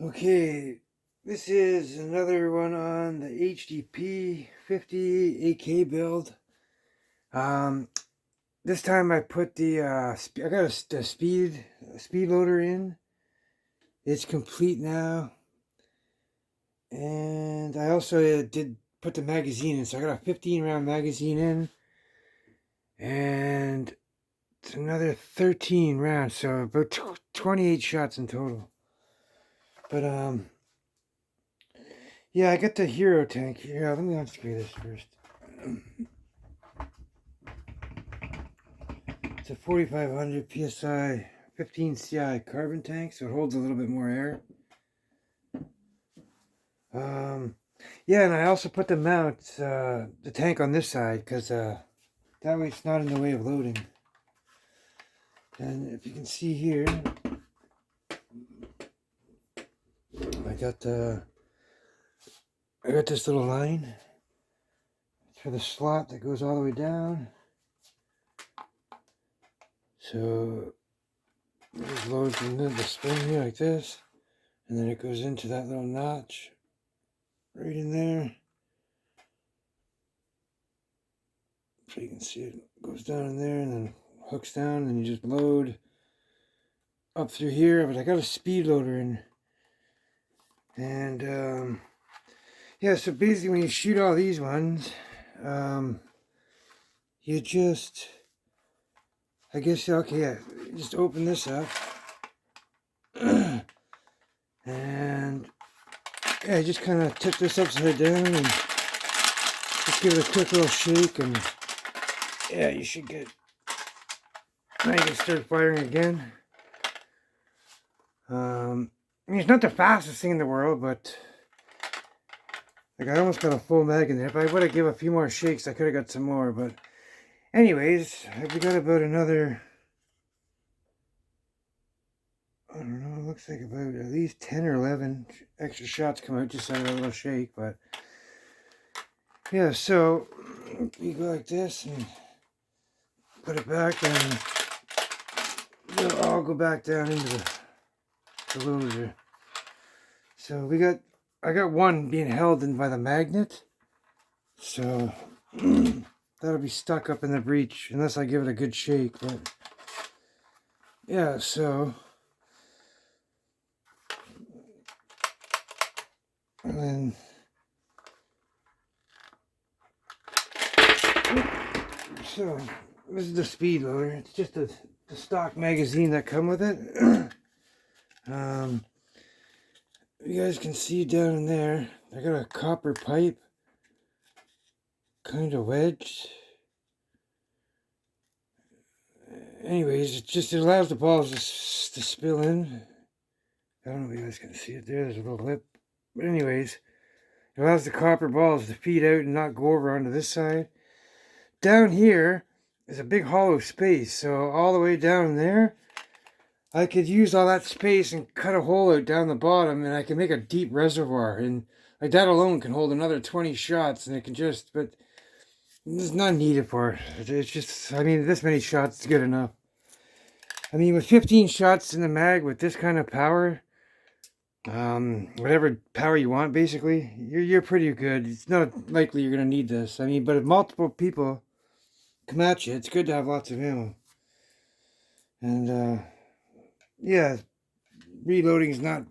Okay, this is another one on the HDP 50 AK build. Um, this time I put the I got a speed loader in. It's complete now, and I also did put the magazine in. So I got a 15 round magazine in, and it's another 13 rounds, so about 28 shots in total. But yeah, I got the hero tank here. Let me unscrew this first. It's a 4500 psi 15 CI carbon tank, so it holds a little bit more air. Yeah, and I also put the mount, the tank on this side, because that way it's not in the way of loading. And if you can see here, I got this little line for the slot that goes all the way down. So it just loads into the spring here like this, and then it goes into that little notch right in there. So you can see it goes down in there and then hooks down, and you just load up through here. But I got a speed loader in, and yeah, so basically when you shoot all these ones, you just, I guess, okay, yeah, just open this up, and yeah, just kind of tip this upside down and just give it a quick little shake, and yeah, you should get, now you can start firing again. I mean, it's not the fastest thing in the world, but like, I almost got a full mag in there. If I would have given a few more shakes, I could have got some more. But anyways, we got about another, I don't know, it looks like about at least 10 or 11 extra shots come out just out of a little shake. But yeah, so you go like this and put it back, and they'll all go back down into the loser. So I got one being held in by the magnet. So that'll be stuck up in the breech unless I give it a good shake. But yeah, so and then so this is the speed loader. It's just the stock magazine that come with it. You guys can see down in there, I got a copper pipe kind of wedged. Anyways, it allows the balls to spill in. I don't know if you guys can see it there. There's a little lip. But anyways, it allows the copper balls to feed out and not go over onto this side. Down here is a big hollow space, so all the way down there, I could use all that space and cut a hole out down the bottom, and I can make a deep reservoir. And like that alone can hold another 20 shots, and it can just, but it's not needed for it. It's just, I mean, this many shots is good enough. I mean, with 15 shots in the mag with this kind of power, whatever power you want, basically, you're pretty good. It's not likely you're gonna need this. I mean, but if multiple people come at you, it's good to have lots of ammo. And yeah, reloading is not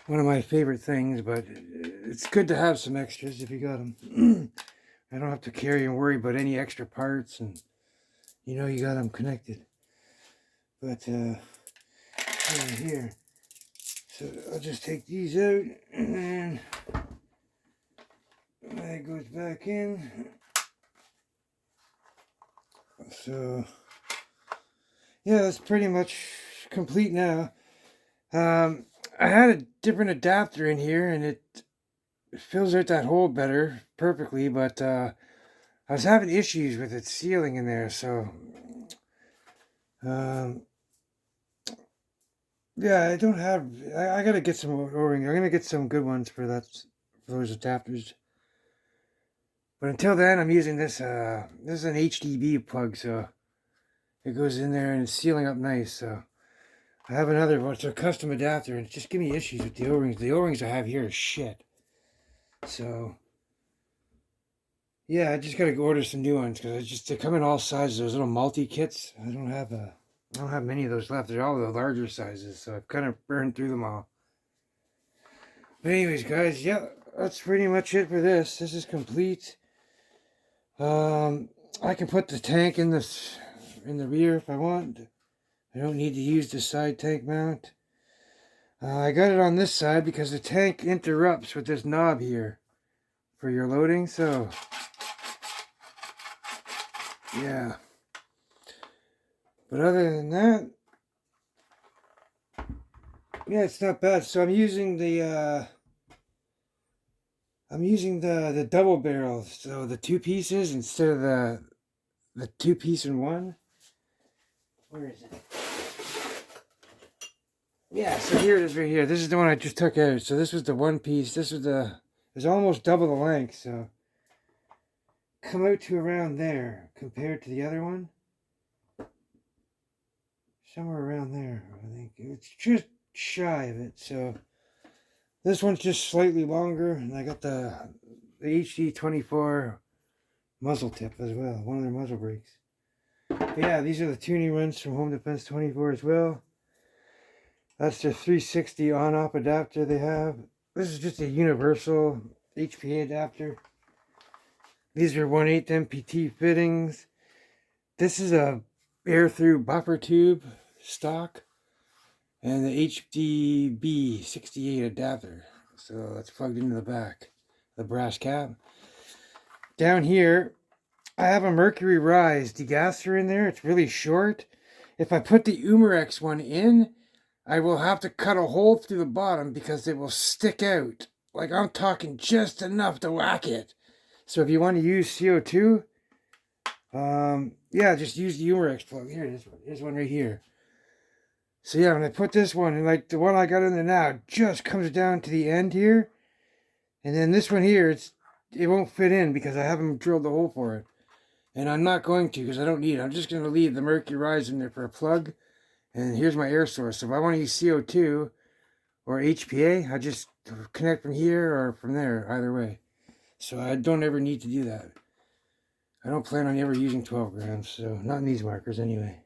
one of my favorite things, but it's good to have some extras if you got them. I don't have to carry and worry about any extra parts, and you know you got them connected. But yeah, here, so I'll just take these out, and then that goes back in. So yeah, that's pretty much complete now. I had a different adapter in here, and it fills out that hole better perfectly, but I was having issues with it sealing in there, so yeah, I don't have, I gotta get some O-ring. I'm gonna get some good ones for those adapters. But until then, I'm using this, this is an HDP plug, so it goes in there and it's sealing up nice, so I have another one. It's a custom adapter, and it's just giving me issues with the O-rings. The O-rings I have here are shit. So, yeah, I just gotta go order some new ones because they come in all sizes. Those little multi kits. I don't have many of those left. They're all the larger sizes, so I've kind of burned through them all. But anyways, guys, yeah, that's pretty much it for this. This is complete. I can put the tank in the rear if I want. I don't need to use the side tank mount. I got it on this side because the tank interrupts with this knob here for your loading. So, yeah. But other than that, yeah, it's not bad. So I'm using the double barrel, so the two pieces instead of the two piece in one. Where is it? Yeah, so here it is right here. This is the one I just took out. So this was the one piece. It's almost double the length. So come out to around there compared to the other one. Somewhere around there, I think. It's just shy of it. So this one's just slightly longer. And I got the HD24 muzzle tip as well. One of their muzzle brakes. But yeah, these are the tuning runs from Home Defense 24 as well. That's their 360 on-off adapter they have. This is just a universal HPA adapter. These are 1/8 MPT fittings. This is a air-through buffer tube stock. And the HDP 68 adapter. So that's plugged into the back. The brass cap. Down here, I have a Mercury Rise degasser in there. It's really short. If I put the Umarex one in, I will have to cut a hole through the bottom because it will stick out. Like I'm talking just enough to whack it. So if you want to use CO2, yeah, just use the Umarex plug. Here it is. Here's one right here. So yeah, when I put this one, and like the one I got in there now, just comes down to the end here. And then this one here, it won't fit in because I haven't drilled the hole for it. And I'm not going to because I don't need it. I'm just going to leave the Mercury Rise in there for a plug. And here's my air source. So if I want to use CO2 or HPA, I just connect from here or from there, either way. So I don't ever need to do that. I don't plan on ever using 12 grams, so not in these markers anyway.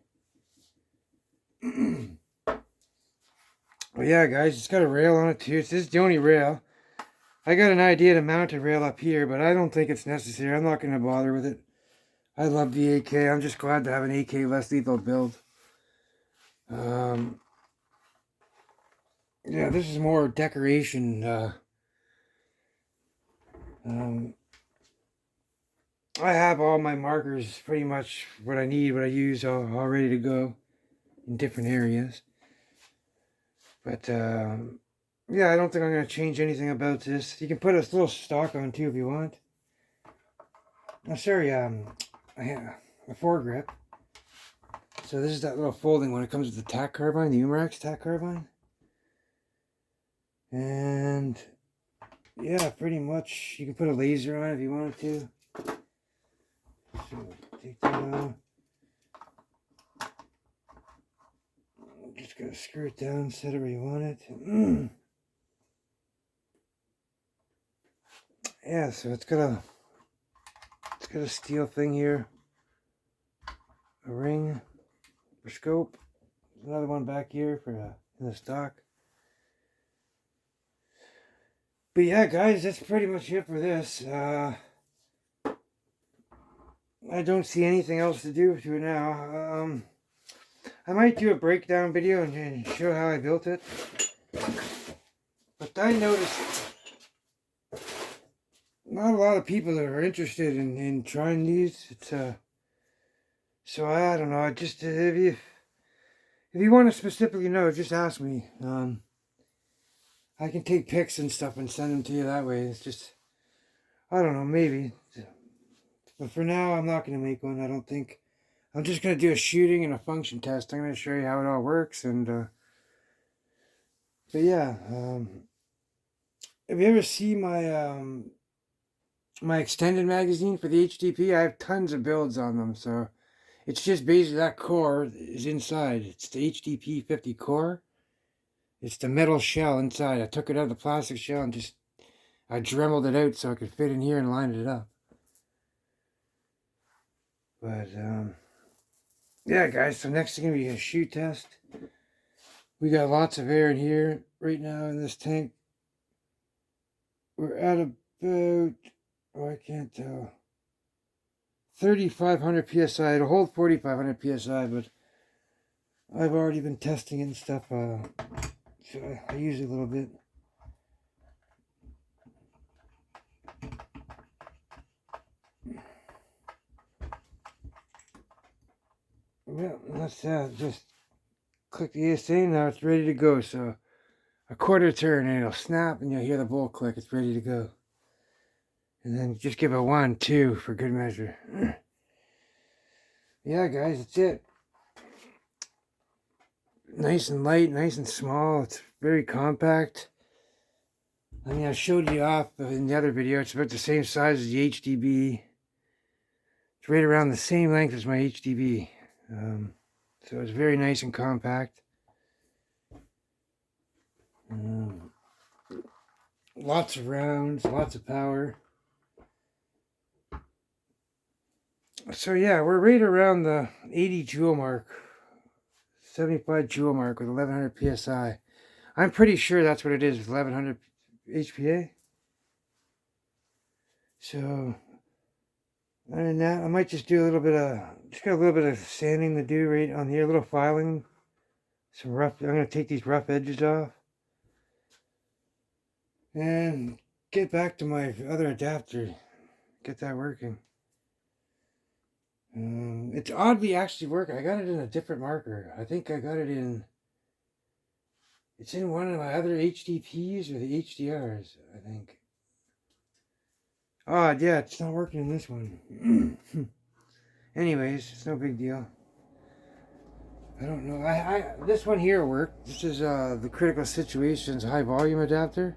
But yeah, guys, it's got a rail on it too. This is the only rail. I got an idea to mount a rail up here, but I don't think it's necessary. I'm not going to bother with it. I love the AK. I'm just glad to have an AK less lethal build. Yeah, this is more decoration. I have all my markers, pretty much what I need, what I use, all ready to go in different areas. But yeah, I don't think I'm going to change anything about this. You can put a little stock on too if you want. Oh, sorry, a foregrip. So this is that little folding one. It comes with the tack carbine, the Umarex tack carbine. And yeah, pretty much you can put a laser on it if you wanted to. So take that out. Just gotta screw it down, set it where you want it. Yeah, so it's got a steel thing here, a ring for scope. There's another one back here for in the stock. But yeah, guys, that's pretty much it for this. I don't see anything else to do to it now. I might do a breakdown video and show how I built it. But I noticed not a lot of people that are interested in trying these. It's so I don't know. I just if you want to specifically know, just ask me. I can take pics and stuff and send them to you that way. It's just, I don't know, maybe. But for now, I'm not going to make one, I don't think. I'm just going to do a shooting and a function test. I'm going to show you how it all works. And, but yeah, if you ever see my, my extended magazine for the HDP, I have tons of builds on them. So It's just basically that core is inside. It's the HDP 50 core. It's the metal shell inside. I took it out of the plastic shell and just I dremeled it out so I could fit in here and line it up. But yeah, guys. So next is gonna be a shoe test. We got lots of air in here right now in this tank. We're at about, oh, I can't tell, 3,500 psi. It'll hold 4,500 psi, but I've already been testing it and stuff. So I use it a little bit. Well, that's just click the ESA. Now it's ready to go. So a quarter turn and it'll snap and you'll hear the bolt click. It's ready to go. And then just give it 1, 2 for good measure. Yeah, guys, that's it. Nice and light, nice and small. It's very compact. I mean, I showed you off in the other video. It's about the same size as the HDB. It's right around the same length as my HDB. So it's very nice and compact. Lots of rounds, lots of power. So yeah, we're right around the 80 joule mark, 75 joule mark with 1100 psi. I'm pretty sure that's what it is, 1100 HPA. So other than that, I might just do a little bit of, just got a little bit of sanding to do right on here, a little filing, some rough. I'm gonna take these rough edges off and get back to my other adapter, get that working. It's oddly actually working. I got it in a different marker. I think I got it in, it's in one of my other HDPs or the HDRs, I think. Oh, yeah, it's not working in this one. Anyways, it's no big deal. I don't know. This one here worked. This is the Critical Situations high volume adapter.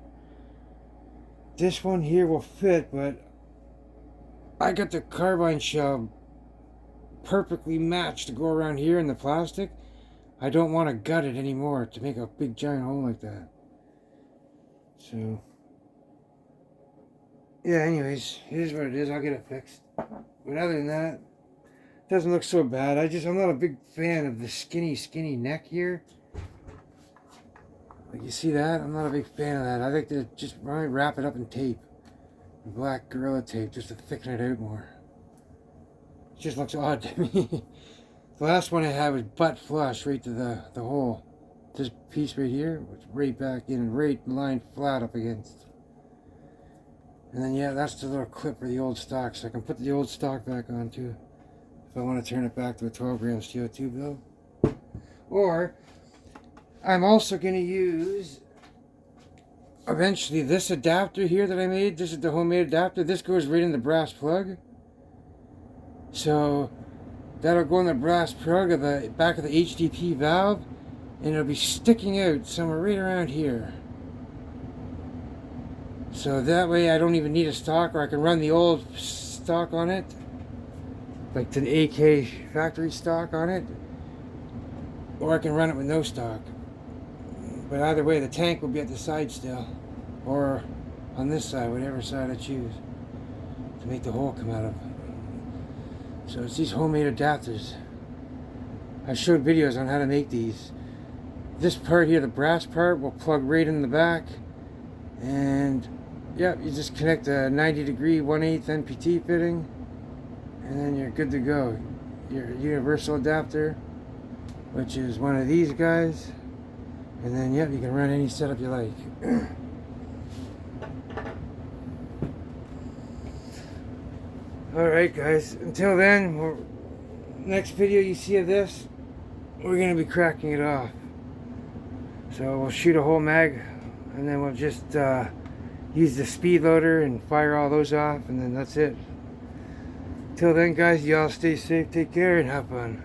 This one here will fit, but I got the carbine shell perfectly matched to go around here in the plastic. I don't want to gut it anymore to make a big giant hole like that. So yeah, anyways, here's what it is. I'll get it fixed. But other than that, it doesn't look so bad. I'm not a big fan of the skinny neck here. Like, you see that? I'm not a big fan of that. I like to just wrap it up in tape, black Gorilla Tape, just to thicken it out more. It just looks odd to me. The last one I had was butt flush right to the hole. This piece right here was right back in, right lined flat up against. And then yeah, that's the little clip for the old stock, so I can put the old stock back on too, if I want to turn it back to a 12-gram steel tube though. Or I'm also going to use eventually this adapter here that I made. This is the homemade adapter. This goes right in the brass plug. So that'll go in the brass plug of the back of the HDP valve, and it'll be sticking out somewhere right around here. So that way I don't even need a stock, or I can run the old stock on it, like to the AK factory stock on it, or I can run it with no stock. But either way, the tank will be at the side still, or on this side, whatever side I choose to make the hole come out of. So it's these homemade adapters. I showed videos on how to make these. This part here, the brass part, will plug right in the back, and yeah, you just connect a 90-degree 1/8 NPT fitting, and then you're good to go. Your universal adapter, which is one of these guys, and then yep, you can run any setup you like. Alright guys, until then, next video you see of this, we're going to be cracking it off. So we'll shoot a whole mag, and then we'll just use the speed loader and fire all those off, and then that's it. Till then guys, y'all stay safe, take care, and have fun.